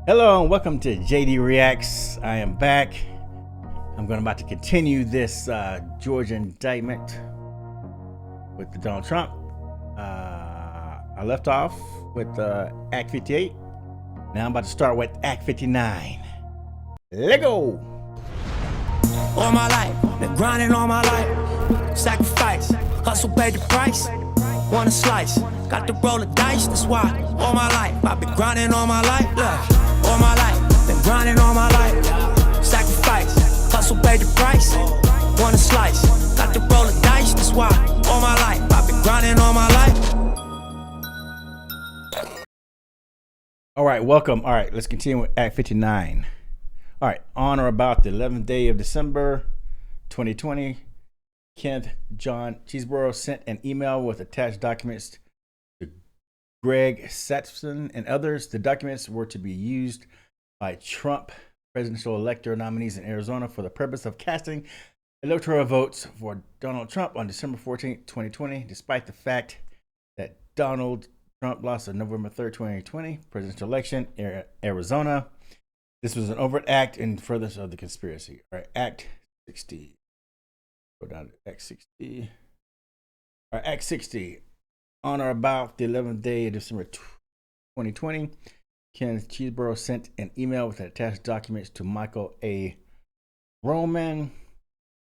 Hello and welcome to JD Reacts. I am back. I'm about to continue this Georgia indictment with the Donald Trump. I left off with Act 58. Now I'm about to start with Act 59. Let go. All my life, been grinding all my life. Sacrifice, hustle, pay the price. Want a slice, got to roll the dice. That's why all my life I've been grinding all my life. Look. All my life, been grinding all my life. Sacrifice, hustle, pay the price. Want a slice, got to roll the dice. That's why all my life I've been grinding all my life. All right, welcome. All right, let's continue with Act 59. All right, on or about the 11th day of December 2020, Kenneth John Cheeseborough sent an email with attached documents to Greg Saxon and others. The documents were to be used by Trump presidential elector nominees in Arizona for the purpose of casting electoral votes for Donald Trump on December 14, 2020, despite the fact that Donald Trump lost on November 3rd, 2020 presidential election in Arizona. This was an overt act in furtherance of the conspiracy. All right, Act 60. Go down to Act 60. All right, Act 60. On or about the 11th day of December 2020, Kenneth Cheeseborough sent an email with attached documents to Michael A. Roman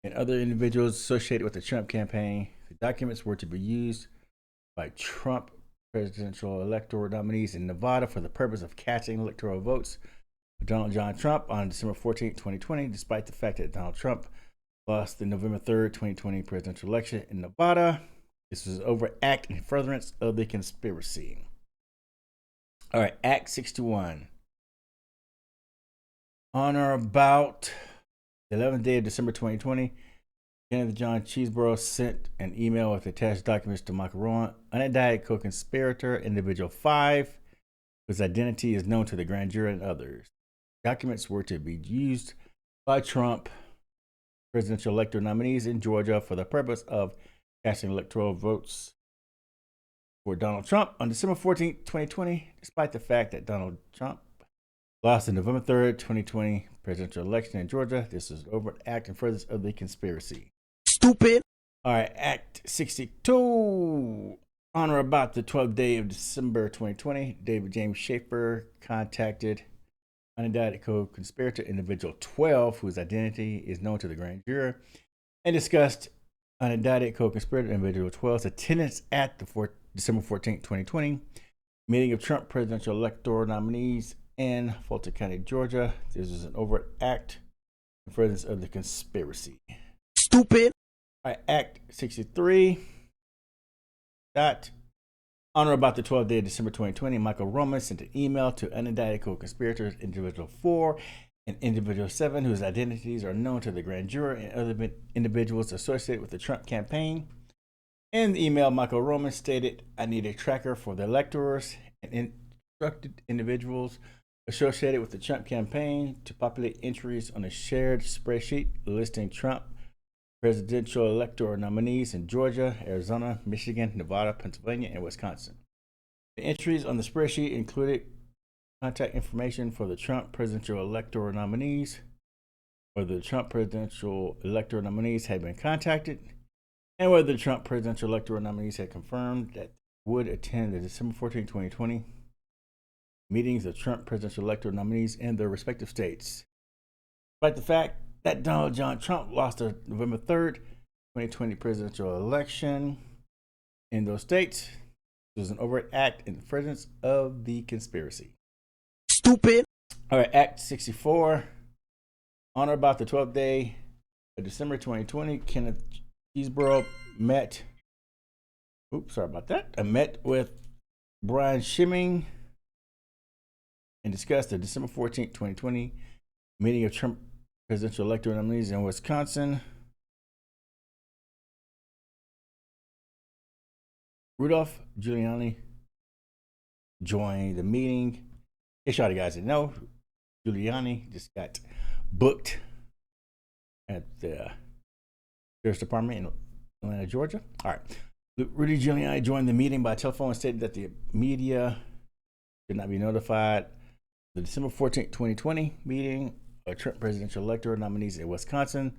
and other individuals associated with the Trump campaign. The documents were to be used by Trump presidential electoral nominees in Nevada for the purpose of casting electoral votes for Donald John Trump on December 14, 2020, despite the fact that Donald Trump lost the November 3rd, 2020 presidential election in Nevada. This was an overt act in furtherance of the conspiracy. All right, Act 61. On or about the 11th day of December 2020, Kenneth John Cheeseborough sent an email with attached documents to Michael Rowan, unindicted co-conspirator, individual 5, whose identity is known to the grand jury and others. Documents were to be used by Trump presidential elector nominees in Georgia for the purpose of casting electoral votes for Donald Trump on December 14, 2020, despite the fact that Donald Trump lost the November 3rd, 2020 presidential election in Georgia. This is an overt act in furtherance of the conspiracy. Stupid. All right, Act 62. On or about the 12th day of December 2020, David James Schaefer contacted unindicted co-conspirator individual 12, whose identity is known to the grand jury, and discussed unindicted co-conspirator individual 12's attendance at the December 14, 2020 meeting of Trump presidential electoral nominees in Fulton County, Georgia. This is an overt act in furtherance of the conspiracy. Stupid. All right, Act 63. On or about the 12th day of December 2020, Michael Roman sent an email to unindicted co-conspirators individual 4 and individual 7, whose identities are known to the grand jury and other individuals associated with the Trump campaign. In the email, Michael Roman stated, "I need a tracker for the electors and instructed individuals associated with the Trump campaign to populate entries on a shared spreadsheet listing Trump presidential electoral nominees in Georgia, Arizona, Michigan, Nevada, Pennsylvania, and Wisconsin. The entries on the spreadsheet included contact information for the Trump presidential electoral nominees, whether the Trump presidential electoral nominees had been contacted, and whether the Trump presidential electoral nominees had confirmed that would attend the December 14, 2020 meetings of Trump presidential electoral nominees in their respective states. Despite the fact that Donald John Trump lost the November 3rd, 2020 presidential election in those states, it was an overt act in furtherance of the conspiracy. Stupid. All right, Act 64. On or about the 12th day of December 2020, Kenneth Cheeseborough met with Brian Schimming and discussed the December 14th, 2020 meeting of Trump presidential electoral nominees in Wisconsin. Rudolph Giuliani joined the meeting. In case y'all guys didn't know, Giuliani just got booked at the Sheriff's Department in Atlanta, Georgia. All right. Rudy Giuliani joined the meeting by telephone and stated that the media should not be notified The December 14th, 2020 meeting of Trump presidential electoral nominees in Wisconsin.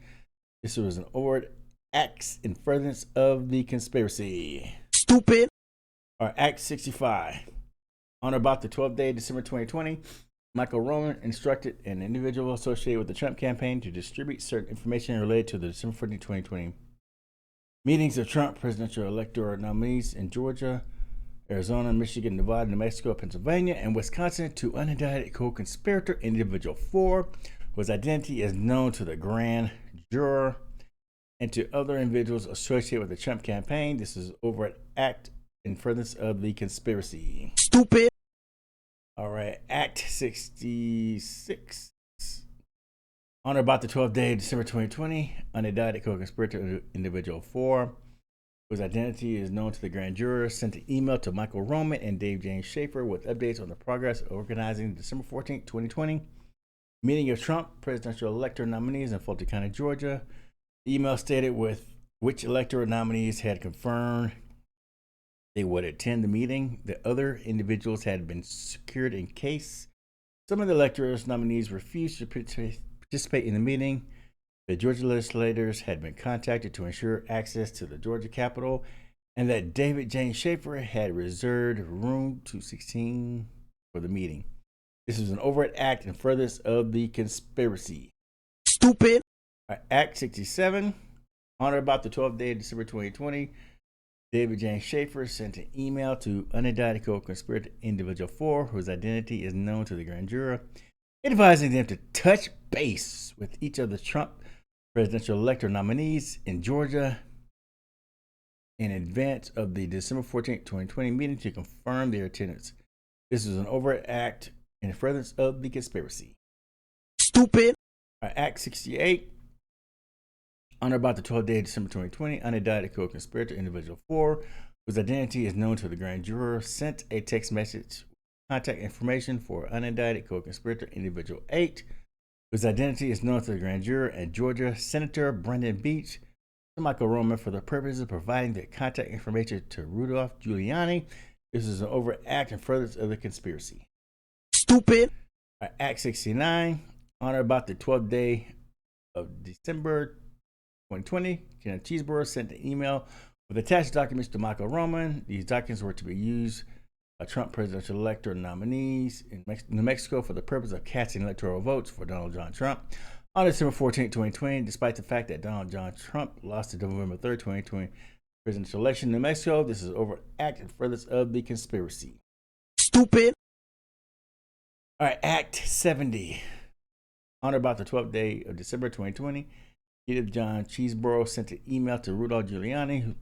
This was an overt act in furtherance of the conspiracy. Stupid. Or Act 65. On or about the 12th day of December 2020, Michael Roman instructed an individual associated with the Trump campaign to distribute certain information related to the December 14th, 2020 meetings of Trump presidential electoral nominees in Georgia, Arizona, Michigan, Nevada, New Mexico, Pennsylvania, and Wisconsin to unindicted co-conspirator individual 4, whose identity is known to the grand juror, and to other individuals associated with the Trump campaign. This is overt act in furtherance of the conspiracy. Stupid. All right, Act 66. On or about the 12th day of December 2020, unindicted co-conspirator individual 4, whose identity is known to the grand juror, sent an email to Michael Roman and Dave James Schaefer with updates on the progress of organizing the December 14th, 2020 meeting of Trump presidential electoral nominees in Fulton County, Georgia. The email stated with which electoral nominees had confirmed they would attend the meeting. The other individuals had been secured in case some of the electoral nominees refused to participate in the meeting. The Georgia legislators had been contacted to ensure access to the Georgia Capitol, and that David James Schaefer had reserved room 216 for the meeting. This was an overt act in furtherance of the conspiracy. Stupid. Act 67. On or about the 12th day of December 2020, David James Schaefer sent an email to unindicted co-conspirator individual 4, whose identity is known to the grand juror, advising them to touch base with each of the Trump presidential electoral nominees in Georgia in advance of the December 14th, 2020 meeting to confirm their attendance. This was an overt act in furtherance of the conspiracy. Stupid. Act 68. On or about the 12th day of December 2020, unindicted co-conspirator individual 4, whose identity is known to the grand juror, sent a text message contact information for unindicted co-conspirator individual 8, whose identity is known to the grand juror and Georgia Senator Brendan Beach, to Michael Roman for the purpose of providing the contact information to Rudolph Giuliani. This is an overt act in furtherance of the conspiracy. Stupid. Act 69. On or about the 12th day of December 2020, Kenneth Cheeseborough sent an email with attached documents to Michael Roman. These documents were to be used by Trump presidential electoral nominees in New Mexico for the purpose of casting electoral votes for Donald John Trump on December 14, 2020, despite the fact that Donald John Trump lost the November 3, 2020 presidential election in New Mexico. This is overt act in furtherance of the conspiracy. Stupid. All right, Act 70. On or about the 12th day of December 2020, Kenneth John Cheeseborough sent an email to Rudolph Giuliani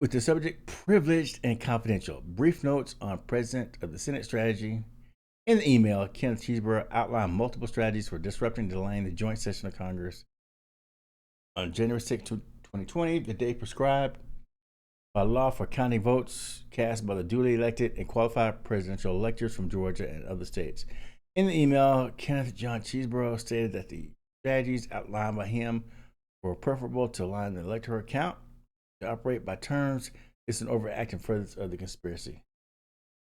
with the subject privileged and confidential. Brief notes on President of the Senate strategy. In the email, Kenneth Cheeseborough outlined multiple strategies for disrupting and delaying the joint session of Congress on January 6, 2020, the day prescribed by law for counting votes cast by the duly elected and qualified presidential electors from Georgia and other states. In the email, Kenneth John Cheeseborough stated that the strategies outlined by him were preferable to align the electoral count to operate by terms. It's an overact in furtherance of the conspiracy.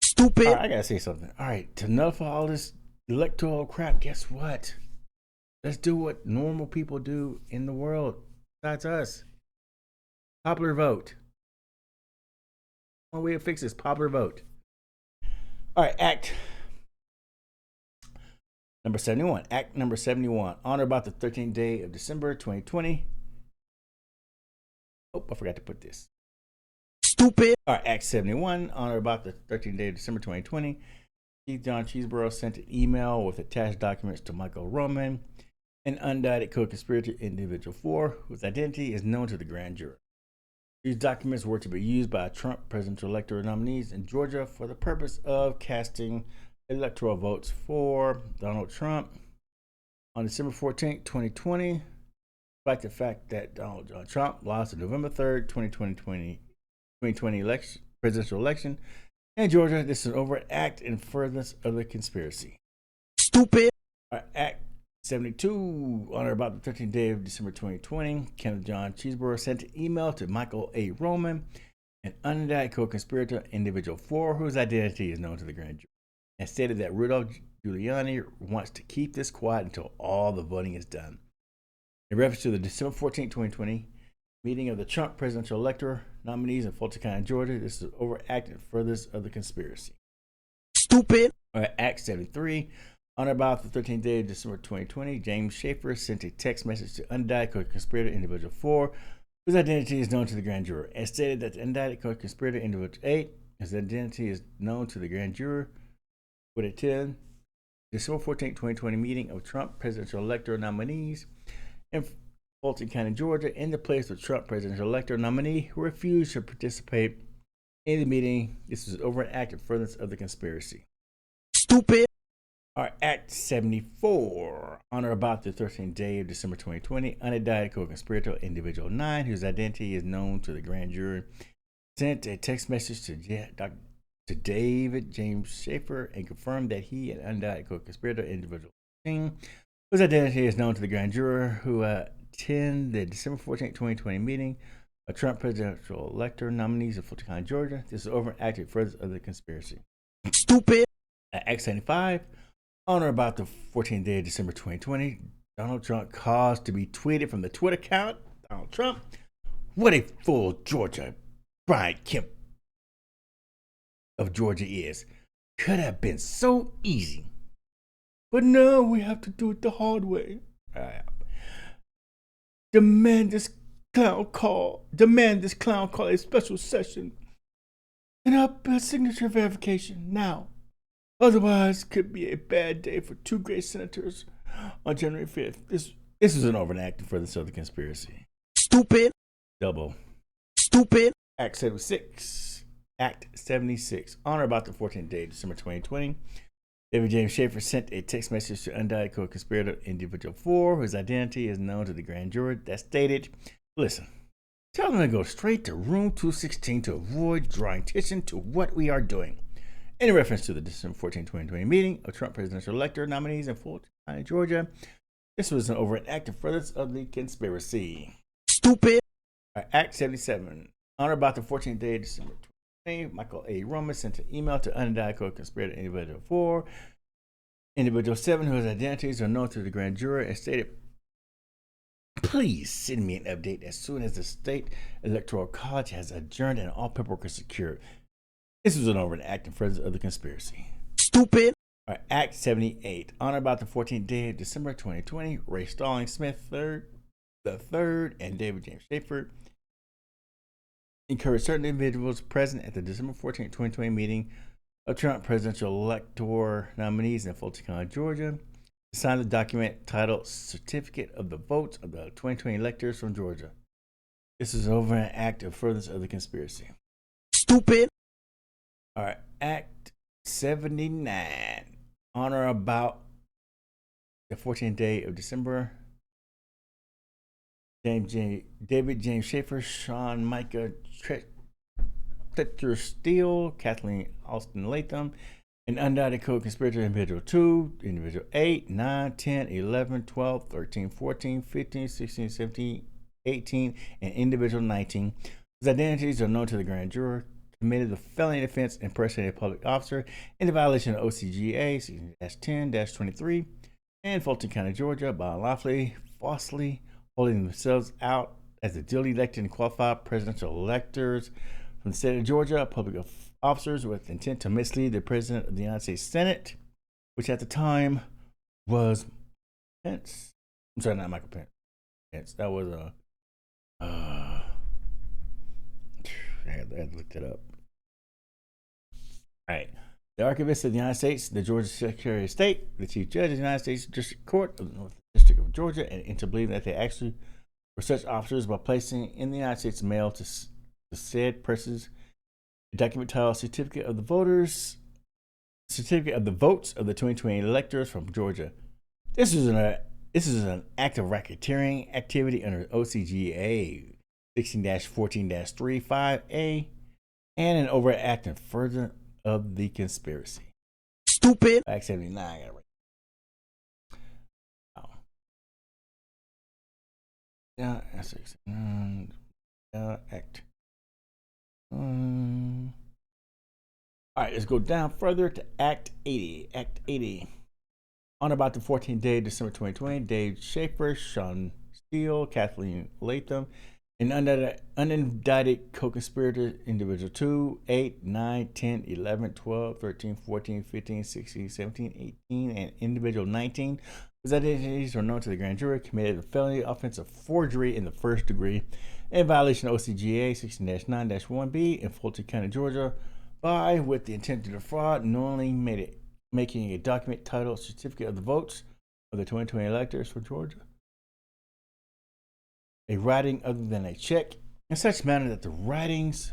Stupid. All right, I gotta say something. All right, to nullify all this electoral crap, guess what? Let's do what normal people do in the world. Besides us. Popular vote. One way to fix this, popular vote. All right, Act number 71. Act number 71. On or about the 13th day of December 2020. Oh, I forgot to put this. Stupid. All right, Act 71. On or about the 13th day of December 2020. Keith John Cheeseborough sent an email with attached documents to Michael Roman, an unindicted co-conspirator individual 4, whose identity is known to the grand jury. These documents were to be used by Trump presidential electoral nominees in Georgia for the purpose of casting electoral votes for Donald Trump on December 14, 2020, despite the fact that Donald John Trump lost the November 3rd, 2020 presidential election in Georgia. This is an overt act in furtherance of the conspiracy. Stupid. Act 72. On or about the 13th day of December 2020, Kenneth John Cheeseborough sent an email to Michael A. Roman, an unindicted co-conspirator individual 4, whose identity is known to the grand jury, and stated that Rudolph Giuliani wants to keep this quiet until all the voting is done. In reference to the December 14, 2020 meeting of the Trump presidential elector nominees in Fulton County, Georgia, this is overact and furthers of the conspiracy. Stupid. Act 73. On or about the 13th day of December 2020, James Schaefer sent a text message to unindicted co-conspirator individual 4, whose identity is known to the grand juror, and stated that the indicted co-conspirator individual 8, his identity is known to the grand juror, would attend December 14, 2020 meeting of Trump presidential elector nominees in Fulton County, Georgia, in the place of Trump presidential elector nominee who refused to participate in the meeting. This was over an act of furtherance of the conspiracy. Stupid. All right, Act 74. On or about the 13th day of December 2020, unindicted co-conspirator individual 9, whose identity is known to the grand jury, sent a text message to David James Schaefer and confirmed that he and unindicted co-conspirator individual 10, whose identity is known to the grand juror, who attend the December 14, 2020 meeting of Trump presidential elector nominees of Fulton County, Georgia. This is over and acted further of the conspiracy. Stupid. Act 75. On or about the 14th day of December 2020, Donald Trump caused to be tweeted from the Twitter account, Donald Trump, what a fool Georgia Brian Kemp of Georgia is. Could have been so easy. But no, we have to do it the hard way. Demand this clown call a special session and a signature verification now. Otherwise, could be a bad day for two great senators on January 5th. This is an overact for the Southern conspiracy. Stupid. Double. Stupid. Act 76. Act 76. On or about the 14th day of December 2020, David James Schaefer sent a text message to unindicted co-conspirator individual 4, whose identity is known to the grand jury, that stated, listen, tell them to go straight to room 216 to avoid drawing attention to what we are doing. In reference to the December 14, 2020 meeting of Trump presidential elector nominees in Fulton County, Georgia, this was an overt act of furtherance of the conspiracy. Stupid. Act 77. On or about the 14th day of December 2020, Michael A. Roman sent an email to unindicted co-conspirator individual 4, individual 7, whose identities are known to the grand jury, and stated, please send me an update as soon as the state electoral college has adjourned and all paperwork is secured. This was an overt act in furtherance of the conspiracy. Stupid. Act 78. On or about the 14th day of December 2020, Ray Stallings Smith III, and David James Schaefer encouraged certain individuals present at the December 14, 2020 meeting of Trump presidential elector nominees in Fulton County, Georgia, to sign the document titled Certificate of the Votes of the 2020 Electors from Georgia. This is over an act of furtherance of the conspiracy. Stupid. All right, Act 79. On or about the 14th day of December, David James Schaefer, Sean Micah Tletcher Steele, Kathleen Austin Latham, and unindicted co-conspirator individual 2, individual 8, 9, 10, 11, 12, 13, 14, 15, 16, 17, 18, and individual 19, whose identities are known to the grand juror, committed the felony offense impersonating a public officer in the violation of OCGA 16-10-23 in Fulton County, Georgia, by unlawfully, falsely holding themselves out as the duly elected and qualified presidential electors from the state of Georgia, public officers with intent to mislead the President of the United States Senate, which at the time was Pence. I'm sorry, not Michael Pence. That was I had to look that up. All right. The Archivist of the United States, the Georgia Secretary of State, the Chief Judge of the United States District Court of the North District of Georgia, and into believe that they actually were such officers by placing in the United States mail to said persons a document titled Certificate of the Votes of the 2020 Electors from Georgia. This is an act of racketeering activity under OCGA 16-14-35A and an overt act in further of the conspiracy. Stupid. Act 79. I gotta write. Oh. Yeah, act. All right, let's go down further to Act 80. Act 80. On about the 14th day of December 2020, Dave Schaefer, Sean Steele, Kathleen Latham, and unindicted co-conspirators, individual 2, 8, 9, 10, 11, 12, 13, 14, 15, 16, 17, 18, and individual 19, whose identities are known to the grand jury, committed a felony offense of forgery in the first degree in violation of OCGA 16-9-1B in Fulton County, Georgia, by, with the intent to defraud, knowingly making a document titled Certificate of the Votes of the 2020 electors for Georgia, a writing other than a check, in such manner that the writings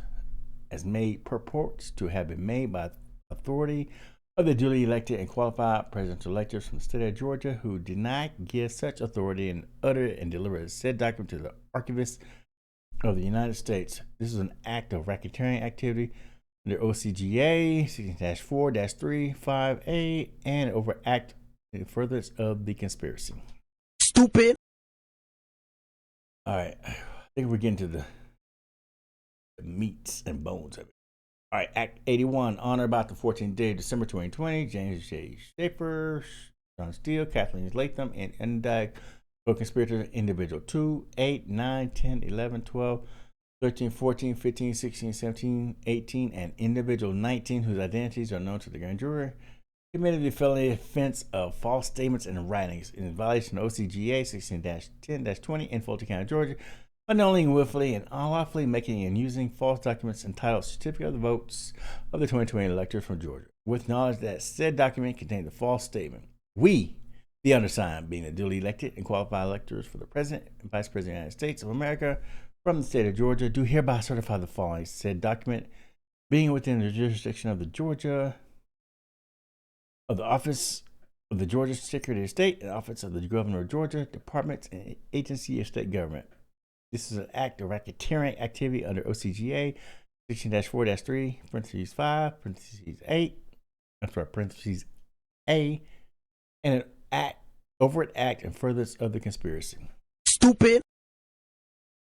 as made purports to have been made by authority of the duly elected and qualified presidential electors from the state of Georgia, who did not give such authority and uttered and delivered said document to the archivist of the United States. This is an act of racketeering activity under OCGA 16-4-3-5A and overact in furtherance of the conspiracy. Stupid. All right, I think we're getting to the meats and bones of it. All right, Act 81, on or about the 14th day of December 2020, James J. Schaefer, Sean Steele, Kathleen Latham, and unindicted co-conspirators, individual 2, 8, 9, 10, 11, 12, 13, 14, 15, 16, 17, 18, and individual 19, whose identities are known to the grand jury, committed the felony offense of false statements and writings in violation of OCGA 16-10-20 in Fulton County, Georgia, unknowingly, willfully, and unlawfully making and using false documents entitled Certificate of the Votes of the 2020 electors from Georgia, with knowledge that said document contained a false statement. We, the undersigned, being the duly elected and qualified electors for the President and Vice President of the United States of America from the state of Georgia, do hereby certify the following: said document being within the jurisdiction of the Office of the Georgia Secretary of State and Office of the Governor of Georgia, departments and agency of state government. This is an act of racketeering activity under OCGA 16-4-3, parentheses 5, parentheses 8, parentheses A, and an overt act in furtherance of the conspiracy. Stupid.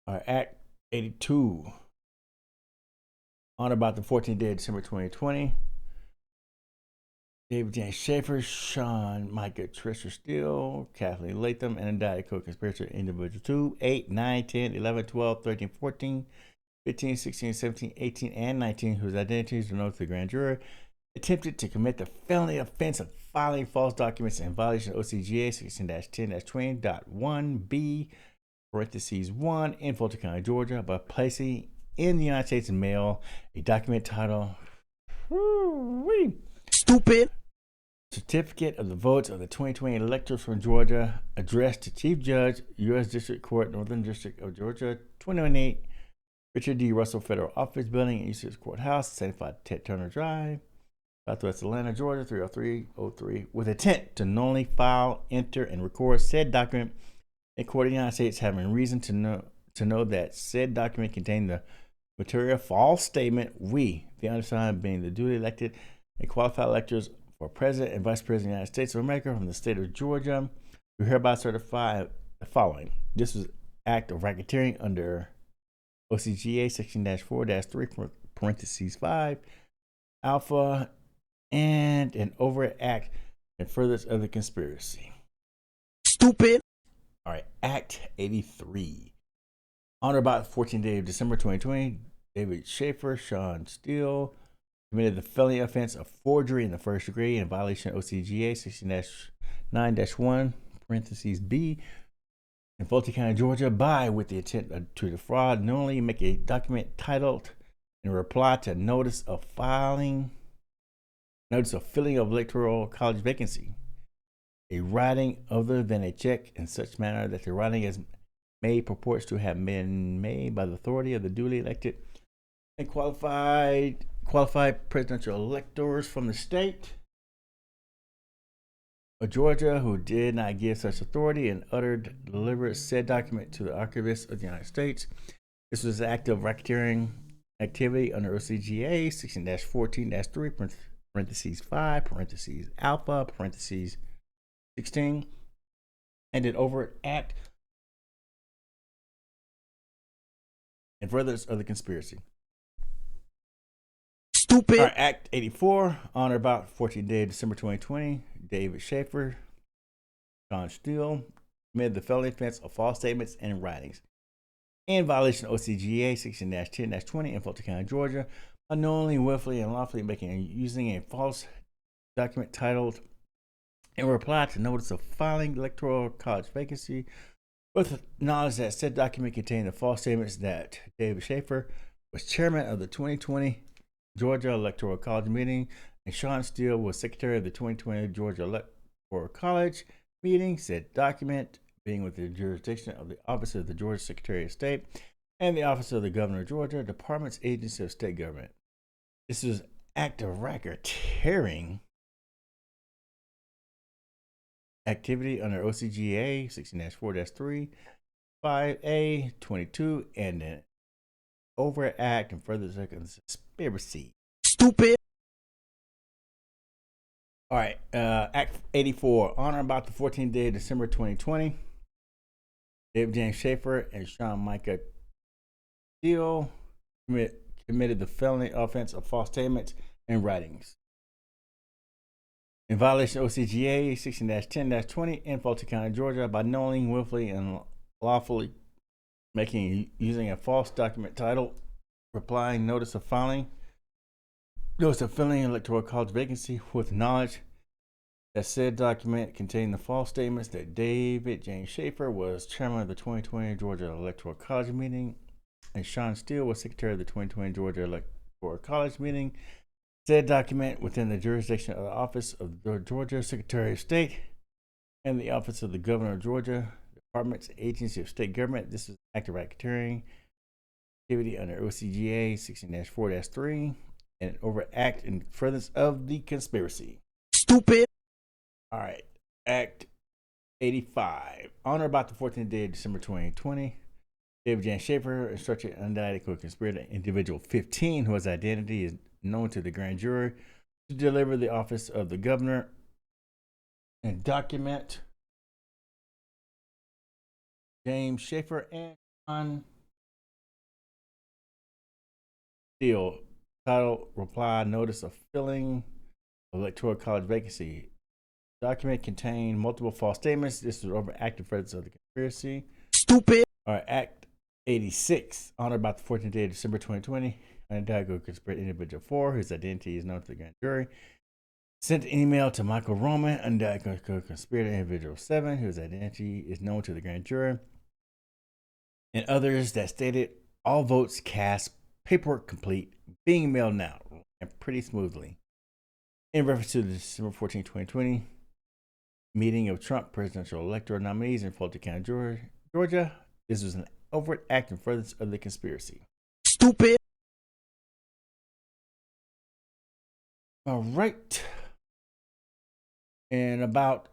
All right, Act 82. On about the 14th day of December 2020, David James Schaefer, Sean Micah Trisha Steele, Kathleen Latham, and indicted co-conspirator individual 2, 8, 9, 10, 11, 12, 13, 14, 15, 16, 17, 18, and 19, whose identities are known to the grand jury, attempted to commit the felony offense of filing false documents in violation of OCGA 16-10-20.1B, parentheses 1, in Fulton County, Georgia, by placing in the United States mail a document titled Stupid. Certificate of the Votes of the 2020 electors from Georgia, addressed to Chief Judge, U.S. District Court, Northern District of Georgia, 218 Richard D. Russell Federal Office Building, East Sixth Courthouse, 75 Ted Turner Drive, Southwest Atlanta, Georgia, 30303, with intent to knowingly file, enter, and record said document in court of the United States, having reason to know that said document contained the material false statement. We, the undersigned, being the duly elected and qualified electors for President and Vice President of the United States of America from the state of Georgia, we hereby certify the following. This was act of racketeering under OCGA 16-4-3, parentheses 5, alpha, and an overt act in furtherance of the conspiracy. Stupid. All right, Act 83. On or about the 14th day of December 2020, David Schaefer, Sean Steele, committed the felony offense of forgery in the first degree in violation of OCGA 16-9-1, parentheses B, in Fulton County, Georgia, by, with the intent to defraud, knowingly make a document titled in reply to notice of filling of electoral college vacancy, a writing other than a check in such manner that the writing is made purports to have been made by the authority of the duly elected and qualified presidential electors from the state of Georgia, who did not give such authority and delivered said document to the archivist of the United States. This was an act of racketeering activity under OCGA 16-14-3, parentheses 5, parentheses alpha, parentheses 16, and an overt act in furtherance of the conspiracy. Stupid. All right, Act 84, on or about 14th day of December 2020, David Schaefer, John Steele, committed the felony offense of false statements and writings in violation of OCGA 16-10-20 in Fulton County, Georgia, unknowingly, willfully, and lawfully making and using a false document titled in reply to notice of filing electoral college vacancy with knowledge that said document contained the false statements that David Schaefer was chairman of the 2020 Georgia Electoral College meeting and Sean Steele was secretary of the 2020 Georgia Electoral College meeting. Said document being within the jurisdiction of the Office of the Georgia Secretary of State and the Office of the Governor of Georgia, Department's Agency of State Government. This is act of racketeering activity under OCGA 16-4-3, 5A 22, and an overt act and further conspiracy. Stupid. All right, Act 84, on or about the 14th day of December 2020, David James Schaefer and Sean Micah Steele committed the felony offense of false statements and writings in violation of OCGA 16-10-20 in Fulton County, Georgia, by knowingly, willfully, and lawfully making using a false document titled replying notice of filling electoral college vacancy with knowledge that said document contained the false statements that David James Schaefer was chairman of the 2020 Georgia Electoral College meeting and Sean Steele was secretary of the 2020 Georgia Electoral College meeting. Said document within the jurisdiction of the Office of the Georgia Secretary of State and the Office of the Governor of Georgia, Department's Agency of State Government. This is active racketeering activity under OCGA 16-4-3 and an overt act in furtherance of the conspiracy. Stupid. All right, Act 85. On or about the 14th day of December 2020, David James Schaefer instructed unindicted co-conspirator individual 15, whose identity is known to the grand jury, to deliver the office of the governor and document James Schaefer and Sean Steele titled reply notice of filling electoral college vacancy. Document contained multiple false statements. This was over active furtherance of the conspiracy. Stupid. All right, Act 86, on or about the 14th day of December 2020, unindicted conspirator individual 4, whose identity is known to the grand jury, sent an email to Michael Roman, unindicted conspirator individual 7, whose identity is known to the grand jury, and others that stated all votes cast, paperwork complete, being mailed now, and pretty smoothly. In reference to the December 14, 2020 meeting of Trump presidential electoral nominees in Fulton County, Georgia, this was an overt act in furtherance of the conspiracy. Stupid. All right. In about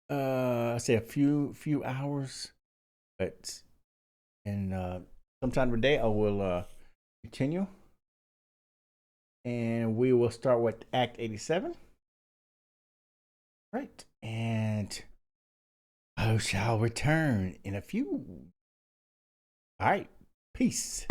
I say a few hours, but in sometime today I will continue. And we will start with Act 87. Right. And I shall return in a few. All right. Peace.